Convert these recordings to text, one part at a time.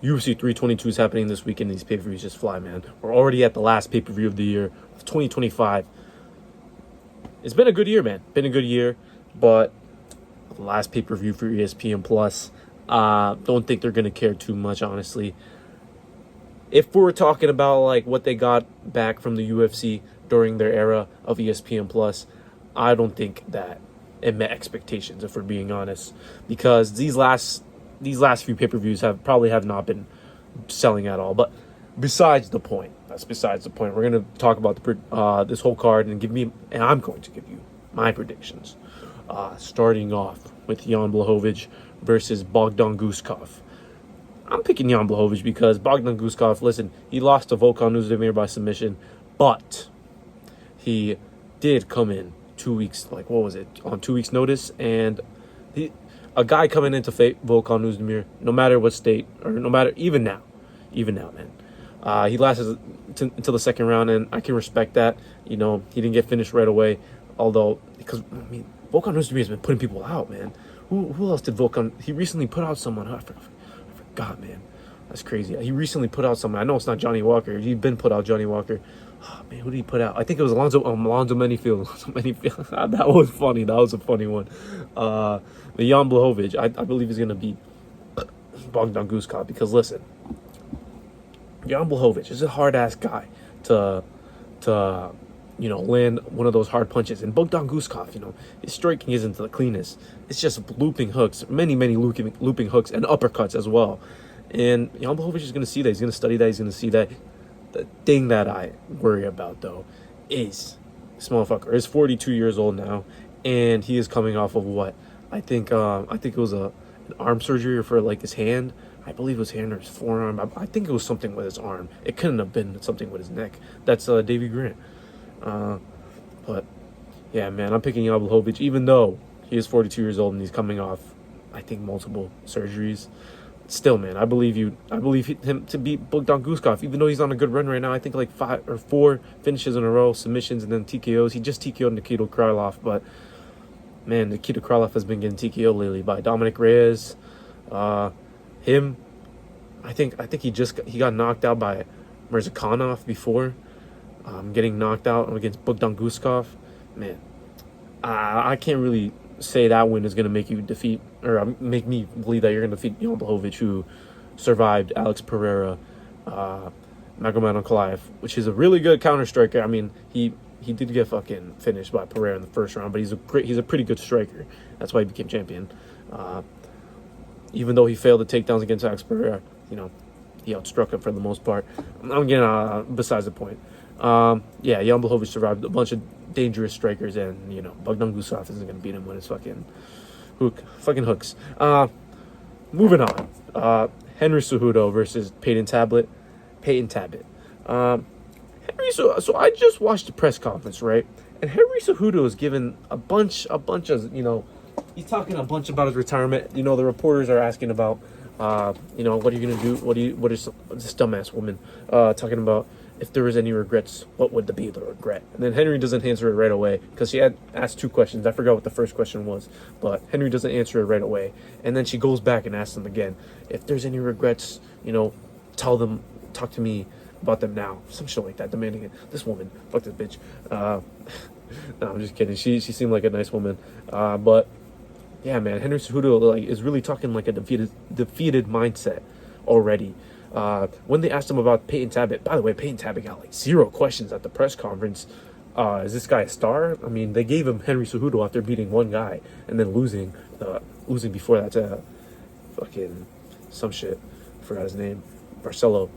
UFC 322 is happening this weekend. These pay-per-views just fly, man. We're already at the last pay-per-view of the year, of 2025. It's been a good year, man. Been a good year, but the last pay-per-view for ESPN Plus. Don't think they're gonna care too much, honestly. If we're talking about like what they got back from the UFC during their era of ESPN Plus, I don't think that it met expectations, if we're being honest, because these last few pay-per-views have not been selling at all. But besides the point, that's besides the point. We're gonna talk about this whole card and I'm going to give you my predictions. Starting off with Jan Blachowicz versus Bogdan Guskov. I'm picking Jan Blachowicz because Bogdan Guskov, listen, he lost to Volkan Oezdemir by submission, but he did come in 2 weeks, on 2 weeks' notice, and a guy coming into Volkan Oezdemir, no matter what state, or no matter, even now, man. He lasted until the second round, and I can respect that. You know, he didn't get finished right away, because Volkan Oezdemir has been putting people out, man. Who else did Volkan? He recently put out someone. I forgot, man. That's crazy. He recently put out someone. I know it's not Johnny Walker. He's been put out Johnny Walker. Oh, man, who did he put out? I think it was Alonzo Menifield. That was funny. That was a funny one. But Jan Blachowicz, I believe he's going to beat Bogdan Guskov because, listen, Jan Blachowicz is a hard-ass guy to land one of those hard punches. And Bogdan Guskov, his striking isn't the cleanest. It's just looping hooks, many looping hooks and uppercuts as well. And Jan Blachowicz is going to see that. He's going to study that. He's going to see that. The thing that I worry about, though, is this motherfucker is 42 years old now, and he is coming off of what? I think it was an arm surgery for like his hand. I believe it was hand or his forearm. I think it was something with his arm. It couldn't have been something with his neck. That's Davey Grant. But yeah, man, I'm picking Jan Blachowicz, even though he is 42 years old and he's coming off, I think, multiple surgeries. Still, man, I believe him to beat Bogdan Guskov, even though he's on a good run right now. I think like 5 or 4 finishes in a row, submissions, and then TKOs. He just TKO'd Nikita Krylov, but man, Nikita Krylov has been getting TKO lately by Dominic Reyes. Him, I think he got knocked out by Mirzakhanov before. Getting knocked out against Bogdan Guskov, man, I can't really say that win is going to make you defeat, or make me believe that you're going to defeat Jan Blachowicz, who survived Alex Pereira, Magomed Ankalaev, which is a really good counter striker. I mean, he did get fucking finished by Pereira in the first round, but he's a pretty good striker. That's why he became champion. Even though he failed the takedowns against Alex Pereira, he outstruck him for the most part. I'm getting besides the point. Jan Blachowicz survived a bunch of dangerous strikers, and Bogdan Guskov isn't going to beat him with his fucking hooks. Moving on. Henry Cejudo versus Peyton Tablet. So I just watched the press conference, right? And Henry Cejudo is given a bunch of he's talking a bunch about his retirement. The reporters are asking about what are you going to do? What is this dumbass woman talking about? If there was any regrets, what would be the regret? And then Henry doesn't answer it right away because she had asked 2 questions. I forgot what the first question was, but Henry doesn't answer it right away. And then she goes back and asks him again, if there's any regrets, talk to me about them now. Some shit like that, demanding it. This woman, fuck this bitch. No, I'm just kidding. She seemed like a nice woman. But yeah, man, Henry Cejudo is really talking like a defeated mindset already. When they asked him about Peyton Tablet, by the way, Peyton Tablet got 0 questions at the press conference. Is this guy a star? I mean, they gave him Henry Cejudo after beating one guy and then losing before that to fucking some shit. Forgot his name. Barcelo.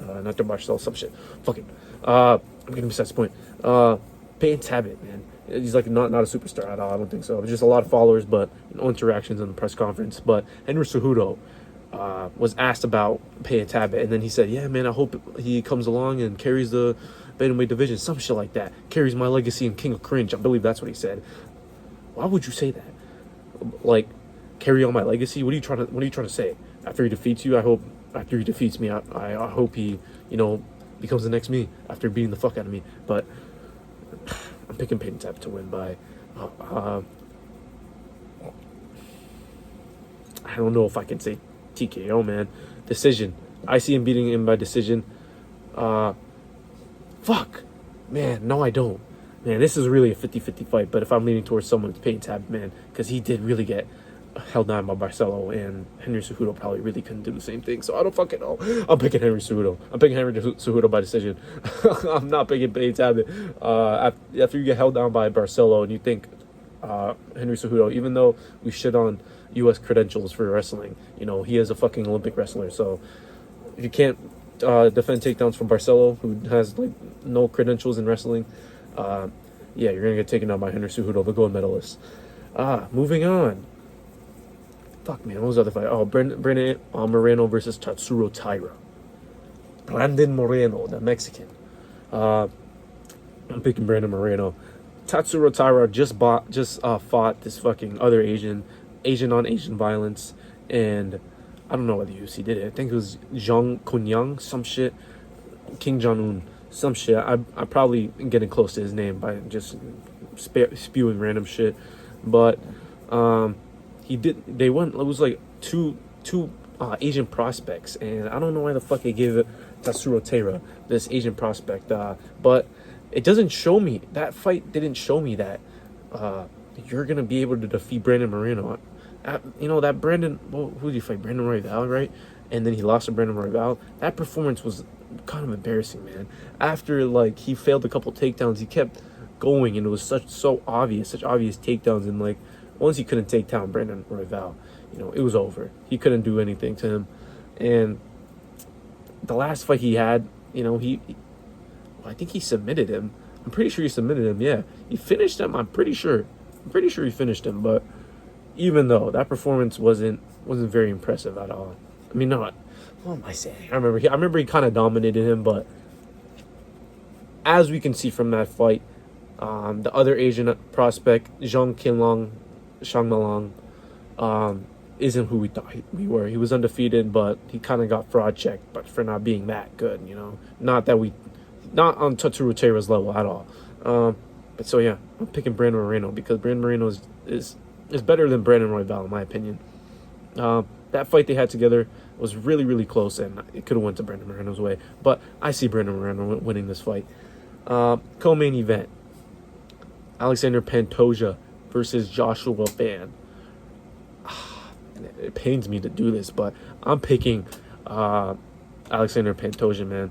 Not the Barcelo, some shit. Fucking. I'm getting besides the point. Peyton Tablet, man. He's not a superstar at all. I don't think so. Just a lot of followers, but no interactions in the press conference. But Henry Cejudo was asked about Peyton Tablet, and then he said, yeah, man, I hope he comes along and carries the bantamweight division, some shit like that. Carries my legacy and King of Cringe. I believe that's what he said. Why would you say that? Carry on my legacy? What are you trying to say? After he defeats you, after he defeats me, I hope he, becomes the next me after beating the fuck out of me. But I'm picking Peyton Tablet to win by I don't know if I can say TKO, man. decision. I see him beating him by decision. Fuck. Man, no, I don't. Man, this is really a 50-50 fight, but if I'm leaning towards someone, it's Payne Tab, man, because he did really get held down by Barcelo, and Henry Cejudo probably really couldn't do the same thing, so I don't fucking know. I'm picking Henry Cejudo. I'm picking Henry Cejudo by decision. I'm not picking Payne Tab. After you get held down by Barcelo and you think Henry Cejudo, even though we shit on U.S. credentials for wrestling, you know, he is a fucking Olympic wrestler, so if you can't defend takedowns from Barcelo, who has like no credentials in wrestling, yeah, you're gonna get taken down by Henry Cejudo, the gold medalist. Moving on. Fuck, man, what was the other fight? Oh, Brandon Moreno versus Tatsuro Taira. Brandon Moreno, the Mexican. I'm picking Brandon Moreno. Tatsuro Taira just fought this fucking other Asian on Asian violence, and I don't know whether UFC did it. I think it was Zhang Kunyang, some shit. King Jong-un, some shit. I'm probably getting close to his name by just spewing random shit, but they went. It was like two Asian prospects, and I don't know why the fuck they gave it Tatsuro Taira, this Asian prospect. But it doesn't show me, that fight didn't show me that you're gonna be able to defeat Brandon Moreno. You know that Brandon. Well, who did he fight? Brandon Royval, right? And then he lost to Brandon Royval. That performance was kind of embarrassing, man. After like he failed a couple takedowns, he kept going, and it was such obvious takedowns, and like once he couldn't take down Brandon Royval, you know, it was over. He couldn't do anything to him. And the last fight he had, you know, I think he submitted him. I'm pretty sure he submitted him. Yeah, he finished him. I'm pretty sure he finished him. But even though that performance wasn't very impressive at all. I mean, not. What am I saying? I remember he kind of dominated him, but as we can see from that fight, the other Asian prospect, Zhang Shangmalang, isn't who we thought we were. He was undefeated, but he kind of got fraud checked, but for not being that good, you know. Not on Tatsuro Taira's level at all. But so yeah, I'm picking Brandon Moreno because Brandon Moreno is better than Brandon Royval in my opinion. That fight they had together was really, really close, and it could have went to Brandon Moreno's way. But I see Brandon Moreno winning this fight. Co-main event: Alexander Pantoja versus Joshua Van. It pains me to do this, but I'm picking Alexander Pantoja, man.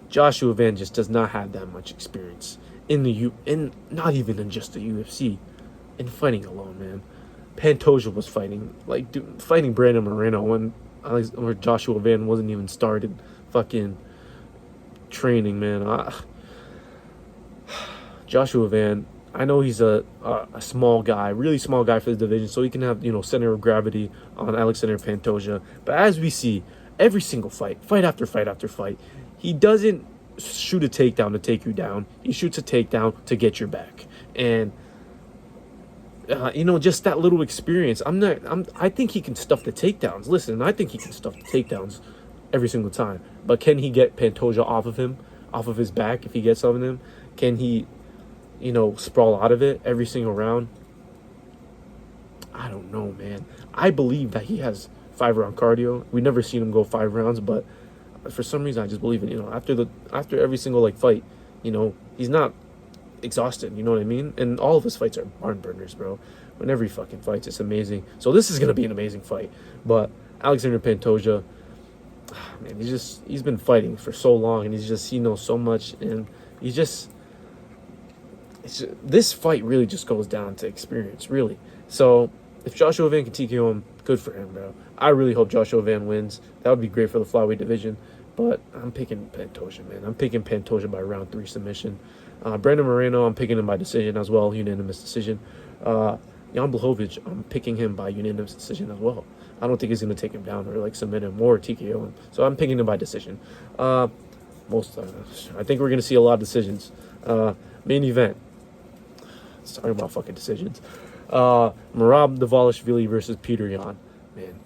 Joshua Van just does not have that much experience in not even in just the UFC, in fighting alone, man. Pantoja was fighting Brandon Moreno when Joshua Van wasn't even started fucking training, man. Joshua Van, I know he's a small guy, really small guy for the division, so he can have, you know, center of gravity on Alexander Pantoja. But as we see, every single fight after fight after fight, he doesn't shoot a takedown to take you down. He shoots a takedown to get your back. And you know, just that little experience. I think he can stuff the takedowns. Listen, I think he can stuff the takedowns every single time. But can he get Pantoja off of his back if he gets on him? Can he, you know, sprawl out of it every single round? I don't know, man. I believe that he has 5-round cardio. We've never seen him go 5 rounds, but for some reason I just believe it. You know, after every single like fight, you know, he's not exhausted, you know what I mean? And all of his fights are barn burners, bro. Whenever he fucking fights, it's amazing. So this is gonna be an amazing fight. But Alexander Pantoja, man, he's been fighting for so long, and he knows so much, and this fight really just goes down to experience, really. So if Joshua Van can TKO him, good for him, bro. I really hope Joshua Van wins. That would be great for the flyweight division. But I'm picking Pantoja, man. I'm picking Pantoja by round 3 submission. Brandon Moreno, I'm picking him by decision as well, unanimous decision. Jan Blachowicz, I'm picking him by unanimous decision as well. I don't think he's going to take him down or like submit him or TKO him. So I'm picking him by decision. I think we're going to see a lot of decisions. Main event. Let's talk about fucking decisions. Merab Dvalishvili versus Petr Yan. Man,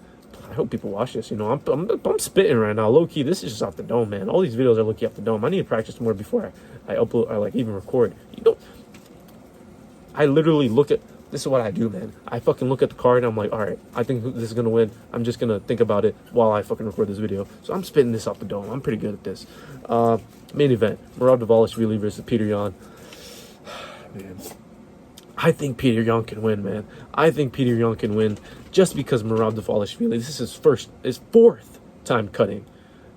I hope people watch this. You know, I'm spitting right now. Low key, this is just off the dome, man. All these videos are low key off the dome. I need to practice more before I upload. I like even record. You know, I literally look this is what I do, man. I fucking look at the card and I'm like, all right, I think this is gonna win. I'm just gonna think about it while I fucking record this video. So I'm spitting this off the dome. I'm pretty good at this. Main event: Merab Dvalishvili versus Petr Yan. Man, I think Petr Yan can win, man. I think Petr Yan can win just because Merab Dvalishvili, this is his fourth time cutting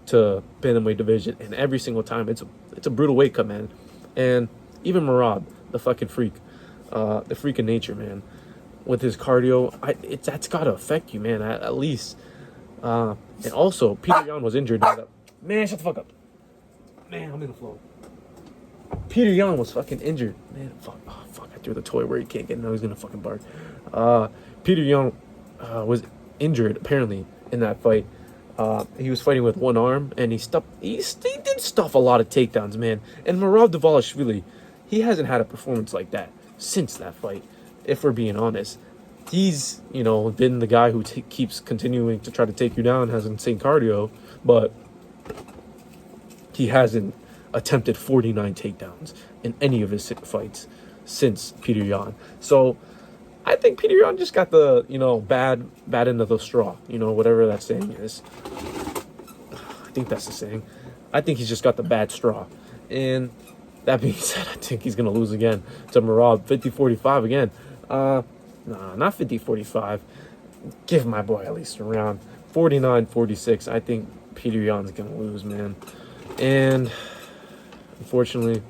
to bantamweight division, and every single time it's a brutal weight cut, man. And even Merab, the fucking freak, the freak of nature, man, with his cardio, that's gotta affect you, man. At least, and also Petr Yan was injured. Man, shut the fuck up. Man, I'm in the flow. Petr Yan was fucking injured, man. Fuck, oh, fuck! I threw the toy where he can't get. Now he's gonna fucking bark. Petr Yan was injured apparently in that fight. He was fighting with one arm, and he did stuff a lot of takedowns, man. And Merab Dvalishvili, he hasn't had a performance like that since that fight, if we're being honest. He's, been the guy who keeps continuing to try to take you down, has insane cardio, but he hasn't attempted 49 takedowns in any of his fights since Petr Yan. So I think Petr Yan just got the, bad end of the straw, whatever that saying is. I think that's the saying. I think he's just got the bad straw. And that being said, I think he's going to lose again to Merab, 50-45 again. Nah, not 50-45. Give my boy at least a round. 49-46. I think Petr Yan's going to lose, man. And unfortunately,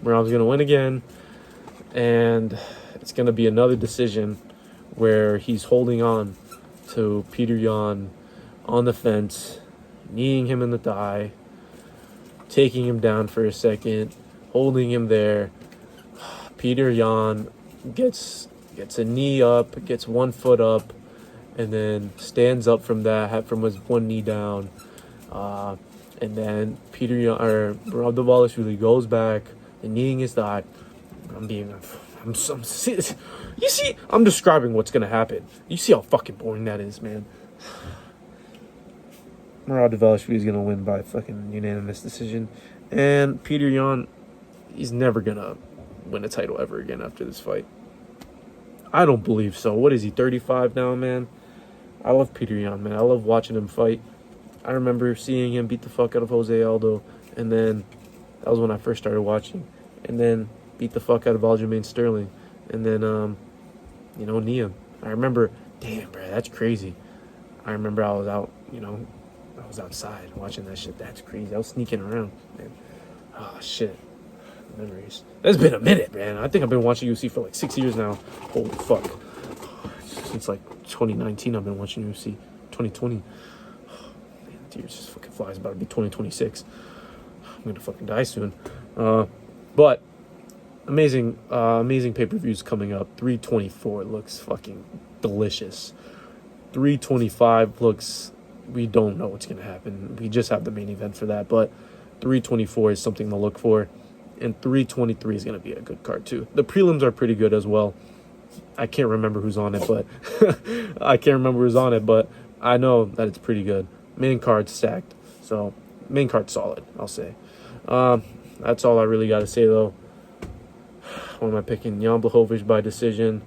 Merab's going to win again. And it's going to be another decision where he's holding on to Petr Yan on the fence, kneeing him in the thigh, taking him down for a second, holding him there. Petr Yan gets a knee up, gets 1 foot up, and then stands up from his one knee down. And then Merab Dvalishvili goes back and kneeing his thigh. You see, I'm describing what's gonna happen. You see how fucking boring that is, man. Merab Dvalishvili is gonna win by fucking unanimous decision, and Petr Yan, he's never gonna win a title ever again after this fight. I don't believe so. What is he, 35 now, man? I love Petr Yan, man. I love watching him fight. I remember seeing him beat the fuck out of Jose Aldo, and then that was when I first started watching, and then beat the fuck out of Aljamain Sterling, and then knee him. I remember, damn, bro, that's crazy. I remember I was out, I was outside watching that shit. That's crazy. I was sneaking around, man. Oh shit, memories. That's been a minute, man. I think I've been watching UFC for like 6 years now. Holy fuck, since like 2019 I've been watching UFC. 2020. Man, the year just fucking flies. About to be 2026. I'm gonna fucking die soon. But amazing pay-per-views coming up. 324 looks fucking delicious. 325 looks, we don't know what's going to happen. We just have the main event for that, but 324 is something to look for, and 323 is going to be a good card too. The prelims are pretty good as well. I can't remember who's on it, but I know that it's pretty good. Main card's stacked, so main card's solid, I'll say. That's all I really got to say, though. What am I picking? Jan Blachowicz by decision.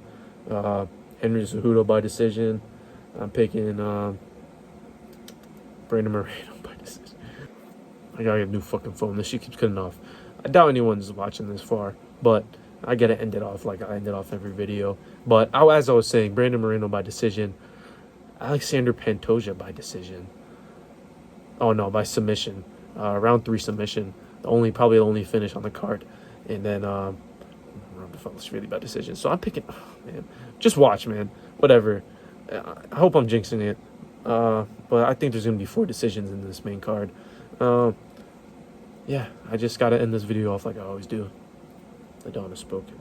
Henry Cejudo by decision. I'm picking Brandon Moreno by decision. I gotta get a new fucking phone. This shit keeps cutting off. I doubt anyone's watching this far, but I gotta end it off like I end it off every video. But as I was saying, Brandon Moreno by decision. Alexander Pantoja by decision. Oh no, by submission. Round 3 submission. Probably the only finish on the card. And then really by decision. So I'm picking, man. Just watch, man. Whatever. I hope I'm jinxing it. But I think there's gonna be 4 decisions in this main card. Yeah, I just gotta end this video off like I always do. The dawn has spoken.